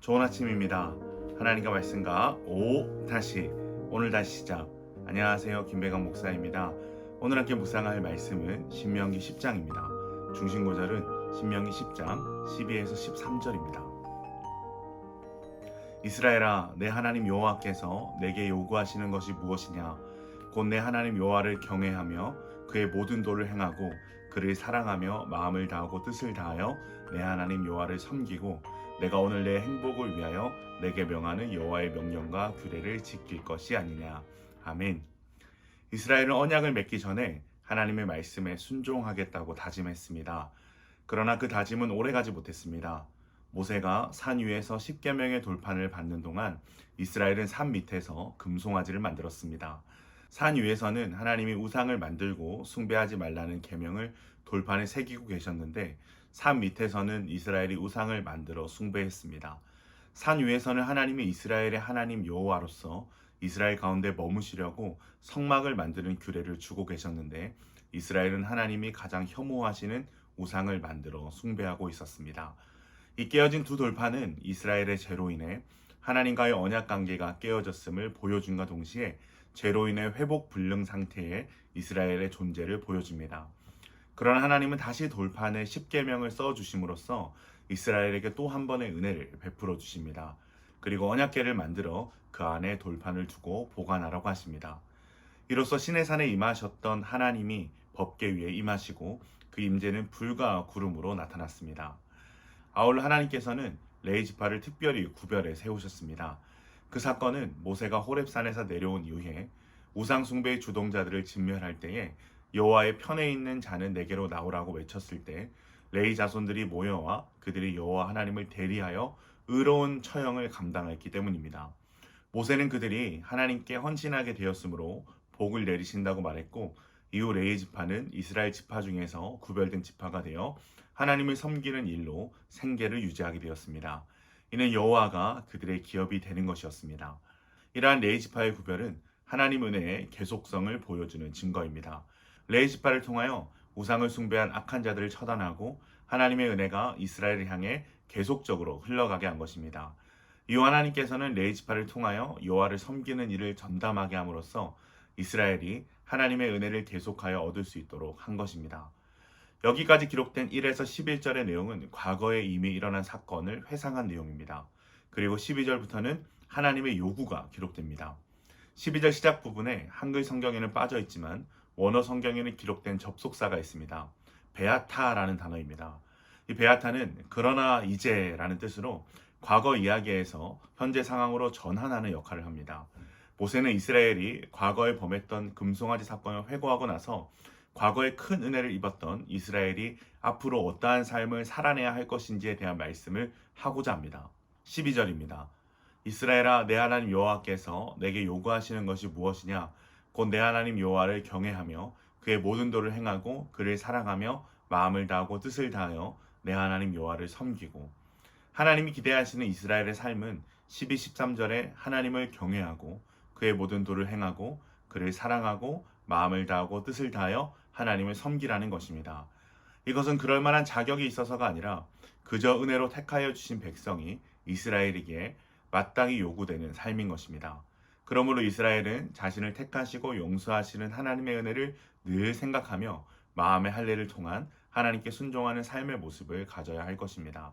좋은 아침입니다. 하나님과 말씀과 오늘 다시 시작. 안녕하세요, 김배강 목사입니다. 오늘 함께 묵상할 말씀은 신명기 10장입니다. 중심 구절은 신명기 10장 12에서 13절입니다. 이스라엘아, 내 하나님 여호와께서 내게 요구하시는 것이 무엇이냐? 곧 내 하나님 여호와를 경외하며 그의 모든 도를 행하고 그를 사랑하며 마음을 다하고 뜻을 다하여 내 하나님 여호와를 섬기고 내가 오늘 내 행복을 위하여 내게 명하는 여호와의 명령과 규례를 지킬 것이 아니냐. 아멘. 이스라엘은 언약을 맺기 전에 하나님의 말씀에 순종하겠다고 다짐했습니다. 그러나 그 다짐은 오래가지 못했습니다. 모세가 산 위에서 십계명의 돌판을 받는 동안 이스라엘은 산 밑에서 금송아지를 만들었습니다. 산 위에서는 하나님이 우상을 만들고 숭배하지 말라는 계명을 돌판에 새기고 계셨는데 산 밑에서는 이스라엘이 우상을 만들어 숭배했습니다. 산 위에서는 하나님이 이스라엘의 하나님 여호와로서 이스라엘 가운데 머무시려고 성막을 만드는 규례를 주고 계셨는데 이스라엘은 하나님이 가장 혐오하시는 우상을 만들어 숭배하고 있었습니다. 이 깨어진 두 돌판은 이스라엘의 죄로 인해 하나님과의 언약 관계가 깨어졌음을 보여준과 동시에 죄로 인해 회복 불능 상태의 이스라엘의 존재를 보여줍니다. 그러나 하나님은 다시 돌판에 십계명을 써주심으로써 이스라엘에게 또 한 번의 은혜를 베풀어 주십니다. 그리고 언약궤를 만들어 그 안에 돌판을 두고 보관하라고 하십니다. 이로써 시내산에 임하셨던 하나님이 법궤 위에 임하시고 그 임재는 불과 구름으로 나타났습니다. 아울러 하나님께서는 레위 지파를 특별히 구별해 세우셨습니다. 그 사건은 모세가 호렙산에서 내려온 이후에 우상 숭배의 주동자들을 진멸할 때에 여호와의 편에 있는 자는 내게로 나오라고 외쳤을 때 레위 자손들이 모여와 그들이 여호와 하나님을 대리하여 의로운 처형을 감당했기 때문입니다. 모세는 그들이 하나님께 헌신하게 되었으므로 복을 내리신다고 말했고 이후 레위 지파는 이스라엘 지파 중에서 구별된 지파가 되어 하나님을 섬기는 일로 생계를 유지하게 되었습니다. 이는 여호와가 그들의 기업이 되는 것이었습니다. 이러한 레위 지파의 구별은 하나님 은혜의 계속성을 보여주는 증거입니다. 레위 지파를 통하여 우상을 숭배한 악한 자들을 처단하고 하나님의 은혜가 이스라엘을 향해 계속적으로 흘러가게 한 것입니다. 이후 하나님께서는 레위 지파를 통하여 여호와를 섬기는 일을 전담하게 함으로써 이스라엘이 하나님의 은혜를 계속하여 얻을 수 있도록 한 것입니다. 여기까지 기록된 1에서 11절의 내용은 과거에 이미 일어난 사건을 회상한 내용입니다. 그리고 12절부터는 하나님의 요구가 기록됩니다. 12절 시작 부분에 한글 성경에는 빠져 있지만 원어 성경에는 기록된 접속사가 있습니다. 베아타라는 단어입니다. 이 베아타는 그러나 이제라는 뜻으로 과거 이야기에서 현재 상황으로 전환하는 역할을 합니다. 모세는 이스라엘이 과거에 범했던 금송아지 사건을 회고하고 나서 과거에 큰 은혜를 입었던 이스라엘이 앞으로 어떠한 삶을 살아내야 할 것인지에 대한 말씀을 하고자 합니다. 12절입니다. 이스라엘아, 내 하나님 여호와께서 내게 요구하시는 것이 무엇이냐? 곧 내 하나님 여호와를 경외하며 그의 모든 도를 행하고 그를 사랑하며 마음을 다하고 뜻을 다하여 내 하나님 여호와를 섬기고. 하나님이 기대하시는 이스라엘의 삶은 12, 13절에 하나님을 경외하고 그의 모든 도를 행하고 그를 사랑하고 마음을 다하고 뜻을 다하여 하나님을 섬기라는 것입니다. 이것은 그럴 만한 자격이 있어서가 아니라 그저 은혜로 택하여 주신 백성이 이스라엘에게 마땅히 요구되는 삶인 것입니다. 그러므로 이스라엘은 자신을 택하시고 용서하시는 하나님의 은혜를 늘 생각하며 마음의 할례를 통한 하나님께 순종하는 삶의 모습을 가져야 할 것입니다.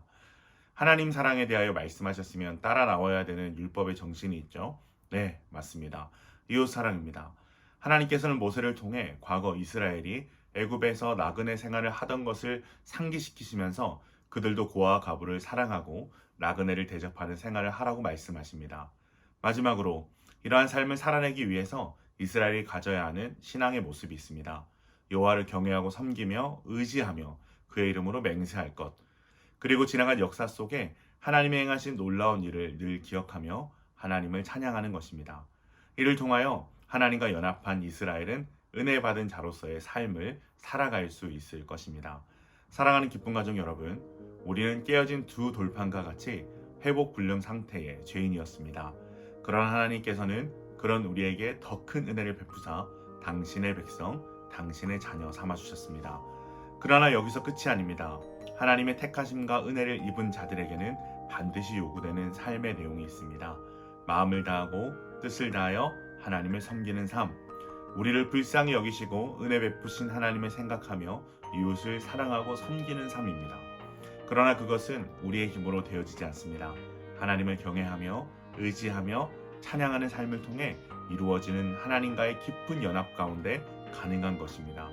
하나님 사랑에 대하여 말씀하셨으면 따라 나와야 되는 율법의 정신이 있죠. 네, 맞습니다. 이웃 사랑입니다. 하나님께서는 모세를 통해 과거 이스라엘이 애굽에서 나그네 생활을 하던 것을 상기시키시면서 그들도 고아와 과부를 사랑하고 나그네를 대접하는 생활을 하라고 말씀하십니다. 마지막으로 이러한 삶을 살아내기 위해서 이스라엘이 가져야 하는 신앙의 모습이 있습니다. 여호와를 경외하고 섬기며 의지하며 그의 이름으로 맹세할 것. 그리고 지나간 역사 속에 하나님이 행하신 놀라운 일을 늘 기억하며 하나님을 찬양하는 것입니다. 이를 통하여 하나님과 연합한 이스라엘은 은혜 받은 자로서의 삶을 살아갈 수 있을 것입니다. 사랑하는 기쁨 가족 여러분, 우리는 깨어진 두 돌판과 같이 회복 불능 상태의 죄인이었습니다. 그러나 하나님께서는 그런 우리에게 더 큰 은혜를 베푸사 당신의 백성, 당신의 자녀 삼아주셨습니다. 그러나 여기서 끝이 아닙니다. 하나님의 택하심과 은혜를 입은 자들에게는 반드시 요구되는 삶의 내용이 있습니다. 마음을 다하고 뜻을 다하여 하나님을 섬기는 삶, 우리를 불쌍히 여기시고 은혜 베푸신 하나님을 생각하며 이웃을 사랑하고 섬기는 삶입니다. 그러나 그것은 우리의 힘으로 되어지지 않습니다. 하나님을 경외하며 의지하며 찬양하는 삶을 통해 이루어지는 하나님과의 깊은 연합 가운데 가능한 것입니다.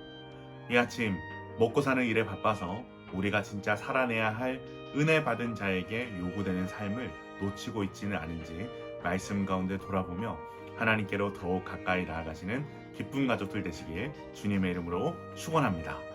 이 아침 먹고 사는 일에 바빠서 우리가 진짜 살아내야 할 은혜 받은 자에게 요구되는 삶을 놓치고 있지는 않은지 말씀 가운데 돌아보며 하나님께로 더욱 가까이 나아가시는 기쁜 가족들 되시길 주님의 이름으로 축원합니다.